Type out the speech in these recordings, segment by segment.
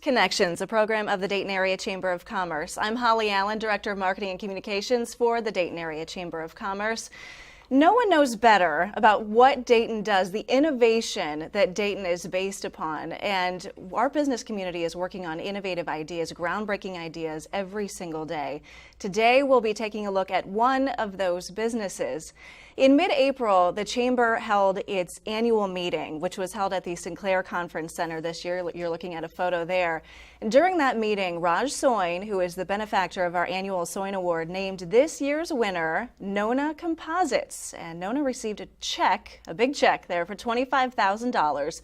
Connections, a program of the Dayton Area Chamber of Commerce. I'm Holly Allen, Director of Marketing and Communications for the Dayton Area Chamber of Commerce. No one knows better about what Dayton does, the innovation that Dayton is based upon, and our business community is working on innovative ideas, groundbreaking ideas every single day. Today we'll be taking a look at one of those businesses. In mid-April, the Chamber held its annual meeting, which was held at the Sinclair Conference Center this year. You're looking at a photo there. And during that meeting, Raj Soin, who is the benefactor of our annual Soin Award, named this year's winner NONA Composites. And NONA received a check, a big check there, for $25,000.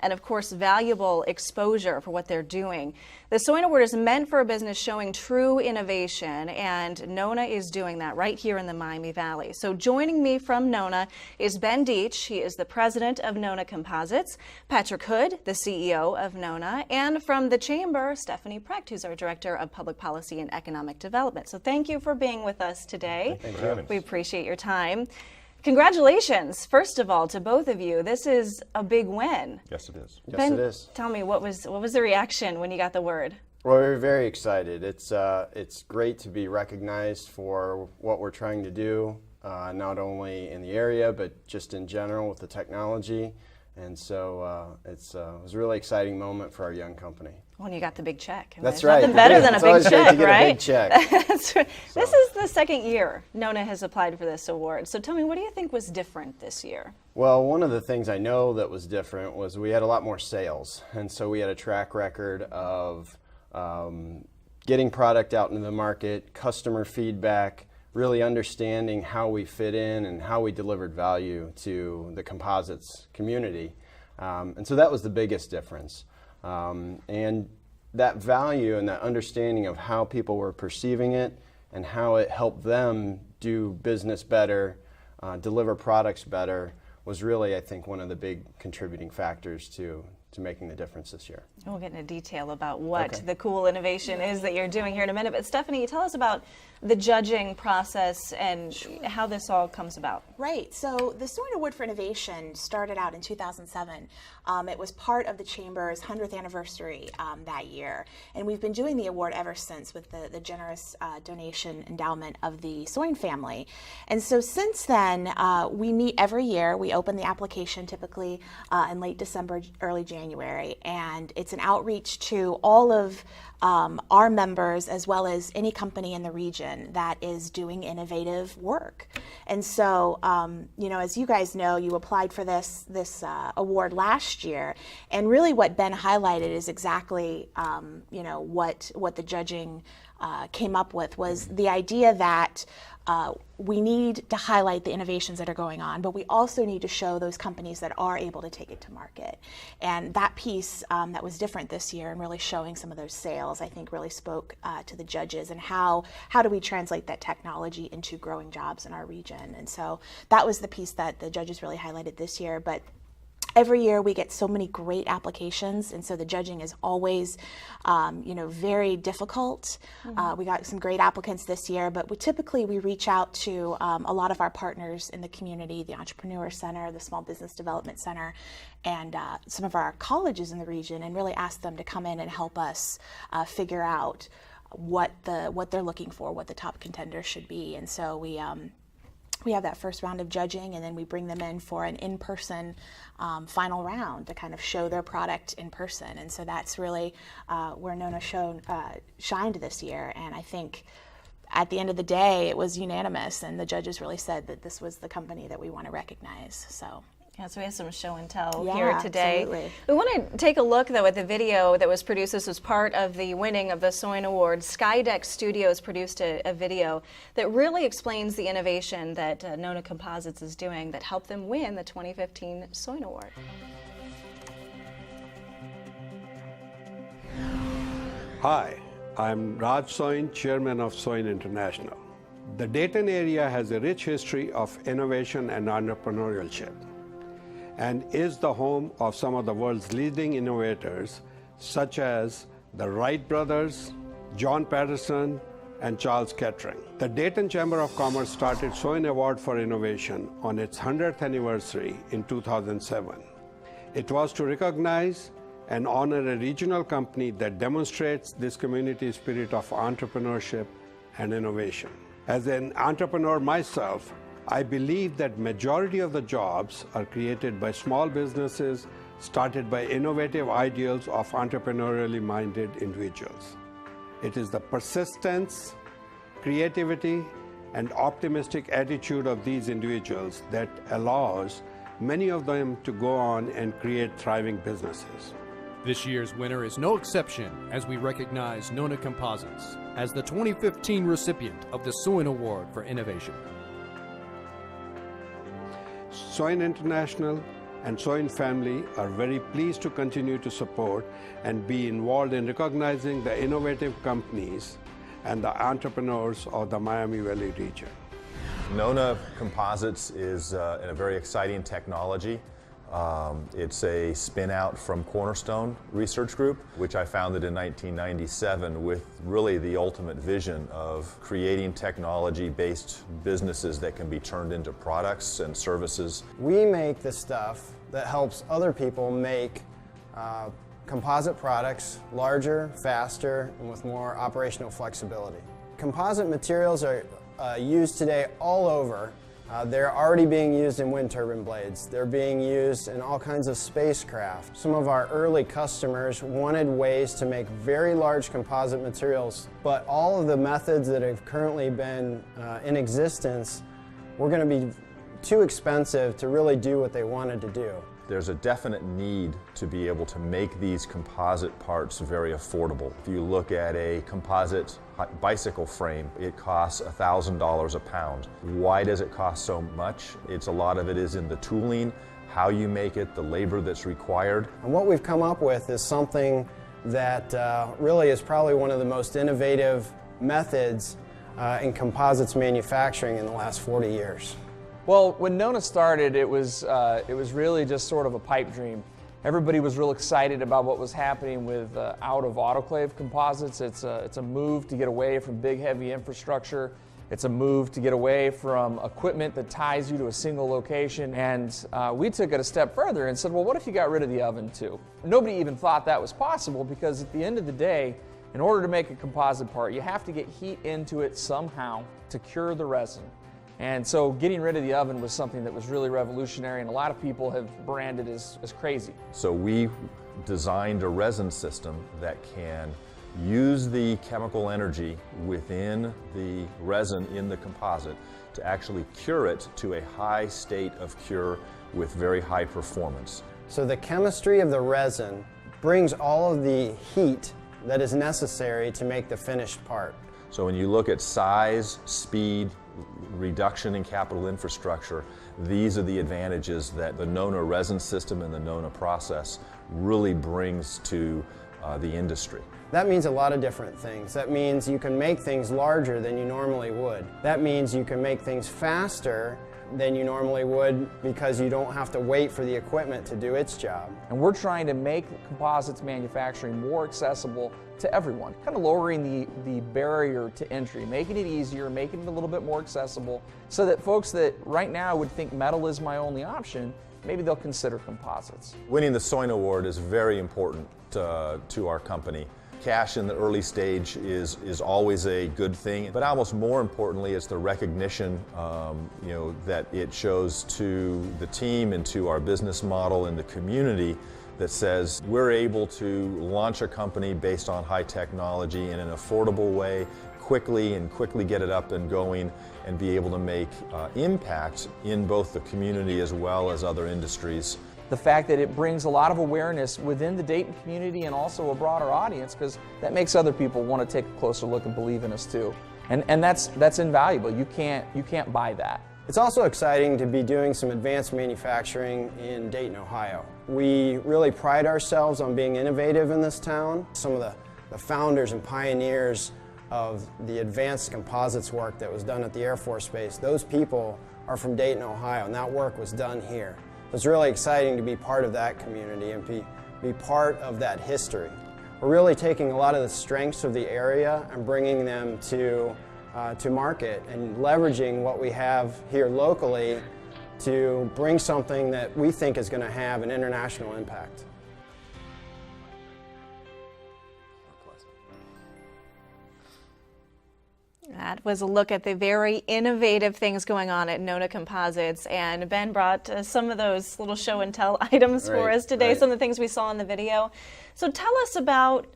And of course, valuable exposure for what they're doing. The Soin Award is meant for a business showing true innovation, and NONA is doing that right here in the Miami Valley. So joining me from NONA is Ben Dietsch. He is the president of NONA Composites, Patrick Hood, the CEO of NONA, and from the Chamber, Stephanie Precht, who's our director of public policy and economic development. So thank you for being with us today. Thank you. We appreciate your time. Congratulations, first of all, to both of you. This is a big win. Yes, it is. Ben, Yes, it is. tell me, what was the reaction when you got the word? Well, we're very excited. It's great to be recognized for what we're trying to do, not only in the area, but just in general with the technology. And so it was a really exciting moment for our young company. When you got the big check. That's There's right. Nothing better than a big check, right? A big check. That's right. So. This is the second year NONA has applied for this award. So tell me, what do you think was different this year? Well, one of the things I know that was different was we had a lot more sales. And so we had a track record of getting product out into the market, customer feedback, really understanding how we fit in and how we delivered value to the composites community. And so that was the biggest difference. And that value and that understanding of how people were perceiving it and how it helped them do business better, deliver products better, was really, I think, one of the big contributing factors to making the difference this year. We'll get into detail about what the cool innovation is that you're doing here in a minute. But Stephanie, tell us about the judging process and how this all comes about. Right. So the Soin Award for Innovation started out in 2007. It was part of the Chamber's 100th anniversary that year. And we've been doing the award ever since with the generous donation endowment of the Soin family. And so since then, we meet every year. We open the application typically in late December, early January. And it's an outreach to all of our members as well as any company in the region that is doing innovative work. And so, you know, as you guys know, you applied for this award last year, and really what Ben highlighted is exactly, you know, what the judging came up with was the idea that we need to highlight the innovations that are going on, but we also need to show those companies that are able to take it to market. And that piece that was different this year and really showing some of those sales, I think really spoke to the judges and how do we translate that technology into growing jobs in our region. And so that was the piece that the judges really highlighted this year. But every year we get so many great applications, and so the judging is always, you know, very difficult. We got some great applicants this year, but we typically reach out to a lot of our partners in the community, the Entrepreneur Center, the Small Business Development Center, and some of our colleges in the region, and really ask them to come in and help us figure out what they're looking for, what the top contenders should be. And so we have that first round of judging, and then we bring them in for an in-person final round to kind of show their product in person. And so that's really where NONA shined this year. And I think at the end of the day, it was unanimous, and the judges really said that this was the company that we want to recognize. So. Yeah, so we have some show and tell here today. Absolutely. We want to take a look, though, at the video that was produced. This was part of the winning of the Soin Award. Skydeck Studios produced a video that really explains the innovation that NONA Composites is doing that helped them win the 2015 Soin Award. Hi, I'm Raj Soin, Chairman of Soin International. The Dayton area has a rich history of innovation and entrepreneurship and is the home of some of the world's leading innovators such as the Wright brothers, John Patterson, and Charles Kettering. The Dayton Chamber of Commerce started Soin Award for Innovation on its 100th anniversary in 2007. It was to recognize and honor a regional company that demonstrates this community spirit of entrepreneurship and innovation. As an entrepreneur myself, I believe that majority of the jobs are created by small businesses started by innovative ideals of entrepreneurially minded individuals. It is the persistence, creativity, and optimistic attitude of these individuals that allows many of them to go on and create thriving businesses. This year's winner is no exception as we recognize NONA Composites as the 2015 recipient of the Soin Award for Innovation. Soin International and Soin family are very pleased to continue to support and be involved in recognizing the innovative companies and the entrepreneurs of the Miami Valley region. NONA Composites is a very exciting technology. It's a spin-out from Cornerstone Research Group, which I founded in 1997 with really the ultimate vision of creating technology-based businesses that can be turned into products and services. We make the stuff that helps other people make composite products larger, faster, and with more operational flexibility. Composite materials are used today all over. They're already being used in wind turbine blades. They're being used in all kinds of spacecraft. Some of our early customers wanted ways to make very large composite materials, but all of the methods that have currently been in existence were going to be too expensive to really do what they wanted to do. There's a definite need to be able to make these composite parts very affordable. If you look at a composite bicycle frame, it costs $1,000 a pound. Why does it cost so much? A lot of it is in the tooling, how you make it, the labor that's required. And what we've come up with is something that really is probably one of the most innovative methods in composites manufacturing in the last 40 years. Well, when NONA started, it was really just sort of a pipe dream. Everybody was real excited about what was happening with out-of-autoclave composites. It's a move to get away from big, heavy infrastructure. It's a move to get away from equipment that ties you to a single location. And we took it a step further and said, well, what if you got rid of the oven too? Nobody even thought that was possible because at the end of the day, in order to make a composite part, you have to get heat into it somehow to cure the resin. And so getting rid of the oven was something that was really revolutionary, and a lot of people have branded as crazy. So we designed a resin system that can use the chemical energy within the resin in the composite to actually cure it to a high state of cure with very high performance. So the chemistry of the resin brings all of the heat that is necessary to make the finished part. So when you look at size, speed, reduction in capital infrastructure, these are the advantages that the NONA resin system and the NONA process really brings to the industry. That means a lot of different things. That means you can make things larger than you normally would. That means you can make things faster than you normally would because you don't have to wait for the equipment to do its job. And we're trying to make composites manufacturing more accessible to everyone, kind of lowering the barrier to entry, making it easier, making it a little bit more accessible so that folks that right now would think metal is my only option, maybe they'll consider composites. Winning the Soin Award is very important to our company. Cash in the early stage is always a good thing, but almost more importantly, it's the recognition that it shows to the team and to our business model and the community that says we're able to launch a company based on high technology in an affordable way, quickly get it up and going and be able to make impact in both the community as well as other industries. The fact that it brings a lot of awareness within the Dayton community and also a broader audience, because that makes other people want to take a closer look and believe in us too. And that's invaluable. You can't buy that. It's also exciting to be doing some advanced manufacturing in Dayton, Ohio. We really pride ourselves on being innovative in this town. Some of the founders and pioneers of the advanced composites work that was done at the Air Force Base, those people are from Dayton, Ohio, and that work was done here. It's really exciting to be part of that community and be part of that history. We're really taking a lot of the strengths of the area and bringing them to market and leveraging what we have here locally to bring something that we think is going to have an international impact. That was a look at the very innovative things going on at NONA Composites, and Ben brought some of those little show and tell items for us today, some of the things we saw in the video. So tell us about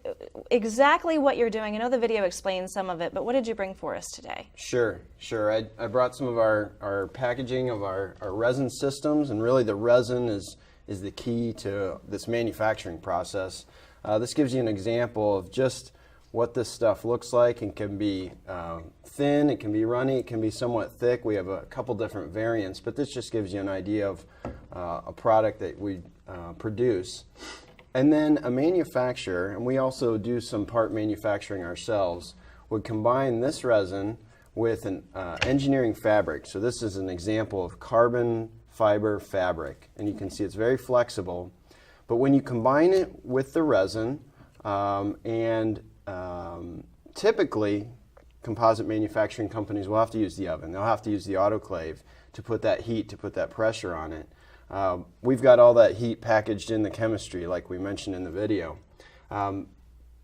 exactly what you're doing. I know the video explains some of it, but what did you bring for us today? Sure. I brought some of our packaging of our resin systems, and really the resin is the key to this manufacturing process. This gives you an example of just what this stuff looks like. It can be thin, it can be runny, it can be somewhat thick. We have a couple different variants, but this just gives you an idea of a product that we produce. And then a manufacturer, and we also do some part manufacturing ourselves, would combine this resin with an engineering fabric. So this is an example of carbon fiber fabric, and you can see it's very flexible. But when you combine it with the resin, typically composite manufacturing companies will have to use the oven. They'll have to use the autoclave to put that heat, to put that pressure on it. We've got all that heat packaged in the chemistry, like we mentioned in the video.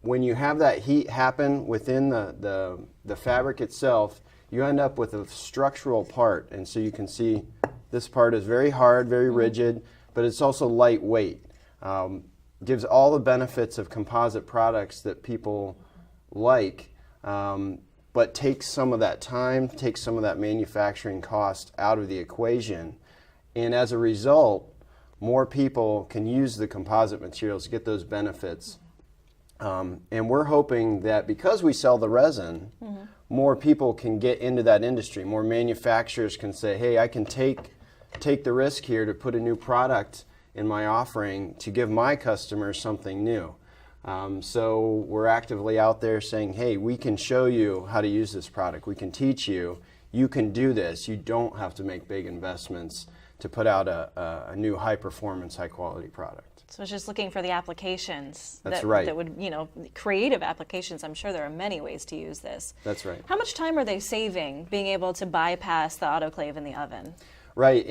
When you have that heat happen within the fabric itself, you end up with a structural part. And so you can see this part is very hard, very rigid, but it's also lightweight. Gives all the benefits of composite products that people like, but takes some of that time, takes some of that manufacturing cost out of the equation. And as a result, more people can use the composite materials to get those benefits. And we're hoping that because we sell the resin, more people can get into that industry. More manufacturers can say, hey, I can take the risk here to put a new product in my offering to give my customers something new. So we're actively out there saying, hey, we can show you how to use this product. We can teach you. You can do this. You don't have to make big investments to put out a new high-performance, high-quality product. So it's just looking for the applications that would, creative applications. I'm sure there are many ways to use this. That's right. How much time are they saving being able to bypass the autoclave in the oven? Right.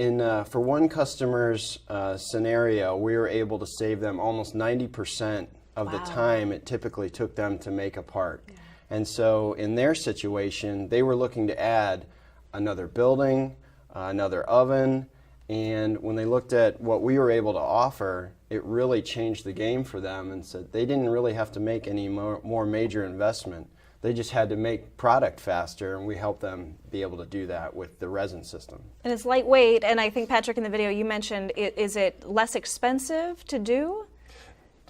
For one customer's scenario, we were able to save them almost 90% of the time it typically took them to make a part. Yeah. And so in their situation, they were looking to add another building, another oven, and when they looked at what we were able to offer, it really changed the game for them, and said they didn't really have to make any more major investment. They just had to make product faster, and we helped them be able to do that with the resin system. And it's lightweight, and I think, Patrick, in the video you mentioned, is it less expensive to do?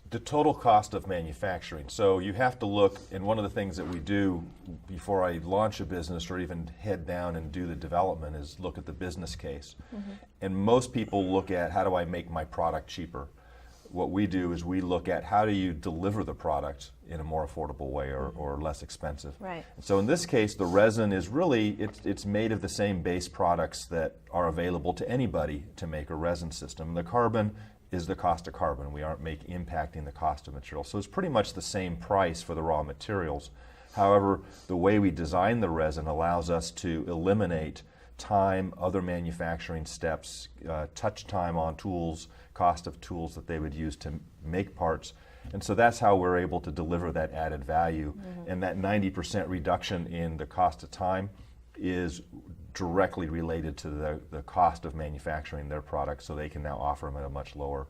The total cost of manufacturing. So you have to look, and one of the things that we do before I launch a business or even head down and do the development is look at the business case. And most people look at, how do I make my product cheaper? What we do is we look at, how do you deliver the product in a more affordable way or less expensive. Right. So in this case, the resin is really, it's made of the same base products that are available to anybody to make a resin system. The carbon is the cost of carbon. We aren't impacting the cost of material. So it's pretty much the same price for the raw materials. However, the way we design the resin allows us to eliminate time, other manufacturing steps, touch time on tools, cost of tools that they would use to make parts. And so that's how we're able to deliver that added value. And that 90% reduction in the cost of time is directly related to the cost of manufacturing their products, so they can now offer them at a much lower,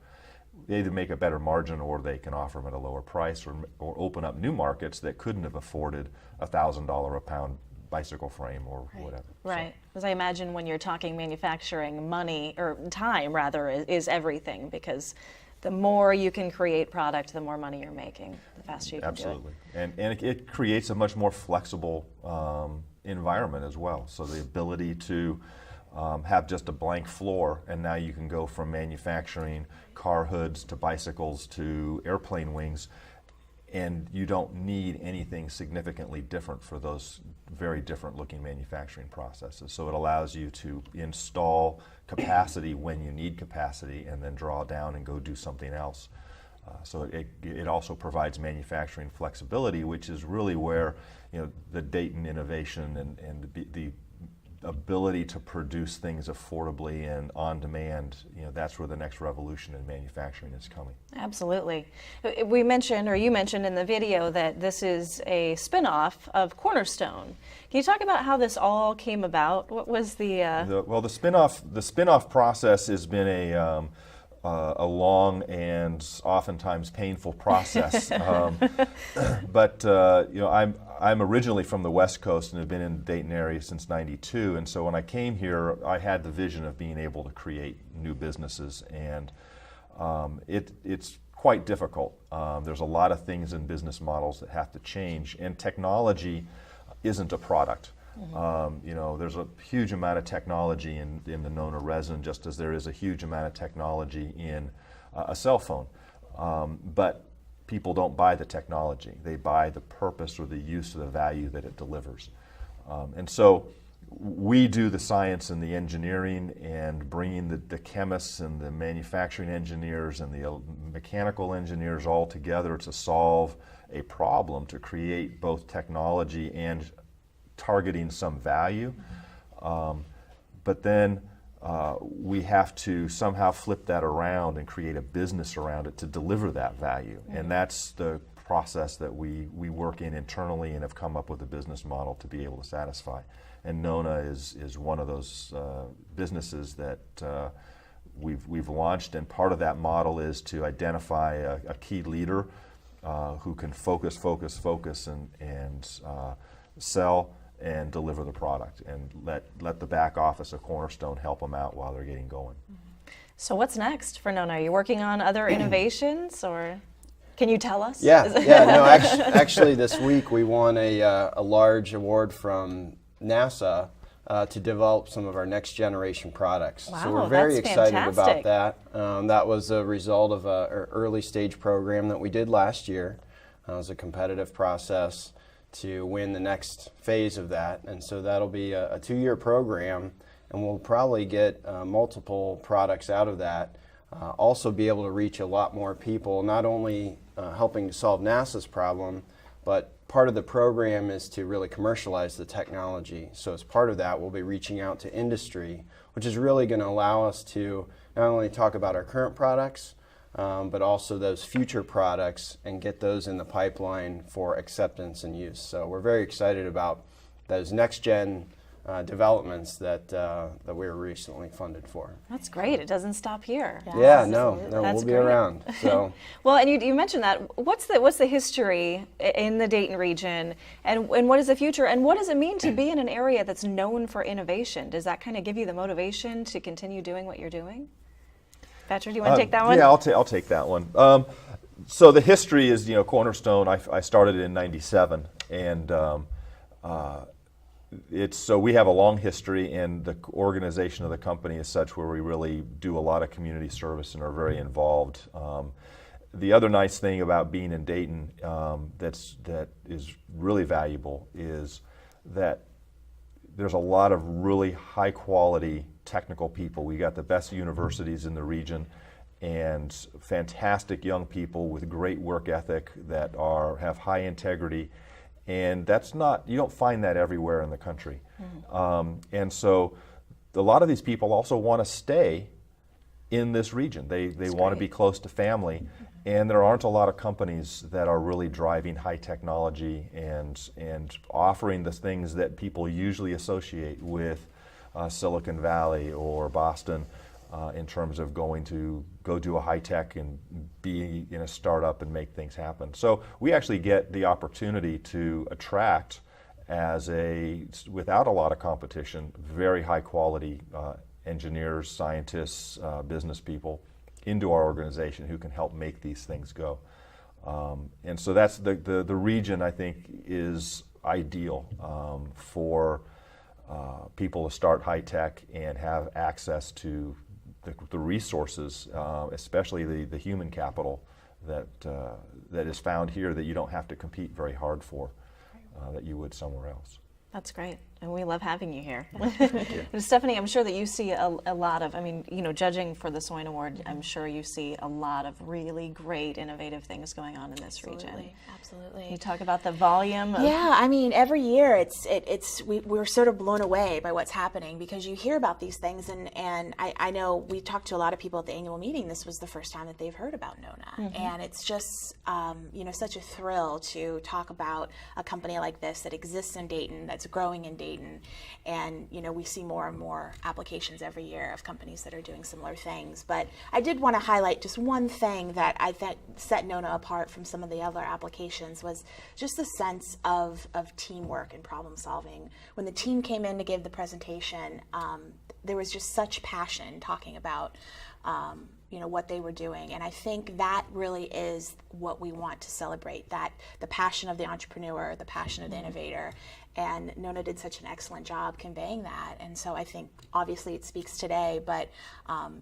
they either make a better margin or they can offer them at a lower price, or open up new markets that couldn't have afforded $1,000 a pound bicycle frame or whatever. Right. Because I imagine when you're talking manufacturing, money, or time rather, is everything, because the more you can create product, the more money you're making, the faster you can do it. Absolutely. And it creates a much more flexible environment as well. So the ability to have just a blank floor, and now you can go from manufacturing car hoods to bicycles to airplane wings, and you don't need anything significantly different for those very different looking manufacturing processes. So it allows you to install capacity when you need capacity and then draw down and go do something else. So it also provides manufacturing flexibility, which is really where, you know, the Dayton innovation and the ability to produce things affordably and on demand, you know, that's where the next revolution in manufacturing is coming. Absolutely. We mentioned, or you mentioned in the video, that this is a spin-off of Cornerstone. Can you talk about how this all came about? What was the spin-off process has been a long and oftentimes painful process. But you know, I'm originally from the West Coast and have been in the Dayton area since '92, and so when I came here, I had the vision of being able to create new businesses, and it's quite difficult. There's a lot of things in business models that have to change, and technology isn't a product. You know, there's a huge amount of technology in the NONA resin, just as there is a huge amount of technology in a cell phone. But people don't buy the technology. They buy the purpose or the use of the value that it delivers. And so we do the science and the engineering, and bringing the chemists and the manufacturing engineers and the mechanical engineers all together to solve a problem, to create both technology and targeting some value. But then we have to somehow flip that around and create a business around it to deliver that value. And that's the process that we work in internally and have come up with a business model to be able to satisfy. And NONA is one of those businesses that we've launched, and part of that model is to identify a key leader who can focus and sell and deliver the product, and let the back office of Cornerstone help them out while they're getting going. So what's next for NONA? Are you working on other innovations, or can you tell us? Yeah, no, actually this week we won a large award from NASA to develop some of our next generation products. Wow, so we're very that's excited fantastic. about that. That was a result of an early stage program that we did last year. It was a competitive process to win the next phase of that, and so that'll be a 2-year program, and we'll probably get multiple products out of that. Also be able to reach a lot more people, not only helping to solve NASA's problem, but part of the program is to really commercialize the technology. So as part of that, we'll be reaching out to industry, which is really going to allow us to not only talk about our current products, but also those future products, and get those in the pipeline for acceptance and use. So we're very excited about those next-gen developments that we were recently funded for. That's great. It doesn't stop here. Yeah, no, That's we'll be great. around. So. Well, and you mentioned that. What's the history in the Dayton region, and what is the future, and what does it mean to be in an area that's known for innovation? Does that kind of give you the motivation to continue doing what you're doing? Patrick, do you want to take that one? Yeah, I'll take that one. So the history is, you know, Cornerstone, I started in '97, and so we have a long history, and the organization of the company is such where we really do a lot of community service and are very involved. The other nice thing about being in Dayton that is really valuable is that there's a lot of really high quality technical people. We got the best universities in the region, and fantastic young people with great work ethic that have high integrity, and you don't find that everywhere in the country. And so a lot of these people also want to stay in this region. They want to be close to family, and there aren't a lot of companies that are really driving high technology and offering the things that people usually associate with Silicon Valley or Boston, in terms of go do a high tech and be in a startup and make things happen. So we actually get the opportunity to attract, without a lot of competition, very high quality engineers, scientists, business people into our organization who can help make these things go. And so that's the region, I think, is ideal for people to start high tech and have access to the resources, especially the human capital that is found here that you don't have to compete very hard for, that you would somewhere else. That's great, and we love having you here. Stephanie, I'm sure that you see a lot of, I mean, you know, judging for the Soin Award, I'm sure you see a lot of really great, innovative things going on in this region. Absolutely. You talk about the volume of... Yeah, I mean, every year we're sort of blown away by what's happening, because you hear about these things, and I know we talked to a lot of people at the annual meeting. This was the first time that they've heard about NONA, and it's just, you know, such a thrill to talk about a company like this that exists in Dayton, that's growing in Dayton, and you know, we see more and more applications every year of companies that are doing similar things. But I did want to highlight just one thing that I thought set NONA apart from some of the other applications, was just the sense of teamwork and problem solving. When the team came in to give the presentation, there was just such passion talking about you know, what they were doing, and I think that really is what we want to celebrate, that the passion of the entrepreneur, the passion of the innovator, and NONA did such an excellent job conveying that. And so I think obviously it speaks today, but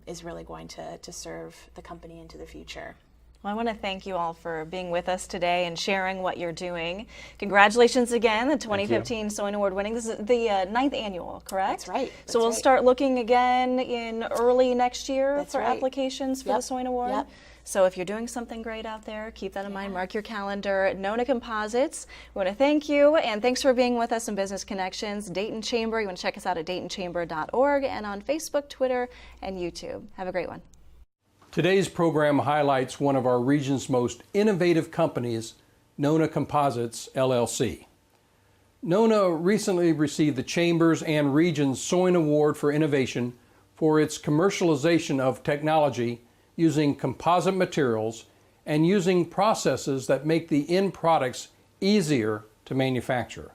is really going to serve the company into the future. Well, I want to thank you all for being with us today and sharing what you're doing. Congratulations again, the 2015 Soin Award winning. This is the 9th annual, correct? That's right. So we'll start looking again in early next year for right. applications for the Soin Award. Yep. So if you're doing something great out there, keep that in mind. Mark your calendar. NONA Composites, we want to thank you, and thanks for being with us in Business Connections. Dayton Chamber, you want to check us out at daytonchamber.org and on Facebook, Twitter, and YouTube. Have a great one. Today's program highlights one of our region's most innovative companies, NONA Composites, LLC. NONA recently received the Chamber's and Region's Soin Award for Innovation for its commercialization of technology using composite materials and using processes that make the end products easier to manufacture.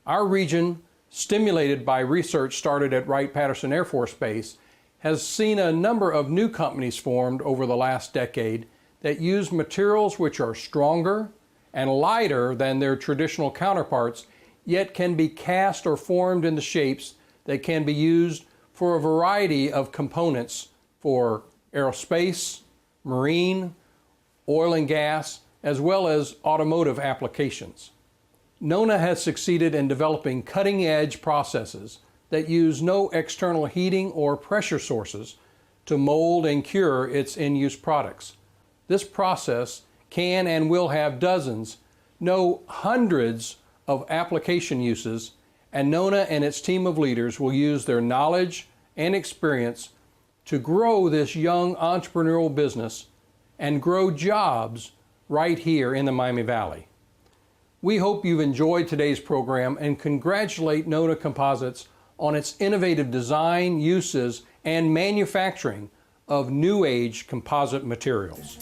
Our region, stimulated by research started at Wright-Patterson Air Force Base, has seen a number of new companies formed over the last decade that use materials which are stronger and lighter than their traditional counterparts, yet can be cast or formed into shapes that can be used for a variety of components for aerospace, marine, oil and gas, as well as automotive applications. NONA has succeeded in developing cutting-edge processes that use no external heating or pressure sources to mold and cure its end-use products. This process can and will have dozens, no hundreds of application uses, and NONA and its team of leaders will use their knowledge and experience to grow this young entrepreneurial business and grow jobs right here in the Miami Valley. We hope you've enjoyed today's program and congratulate NONA Composites on its innovative design, uses, and manufacturing of new age composite materials.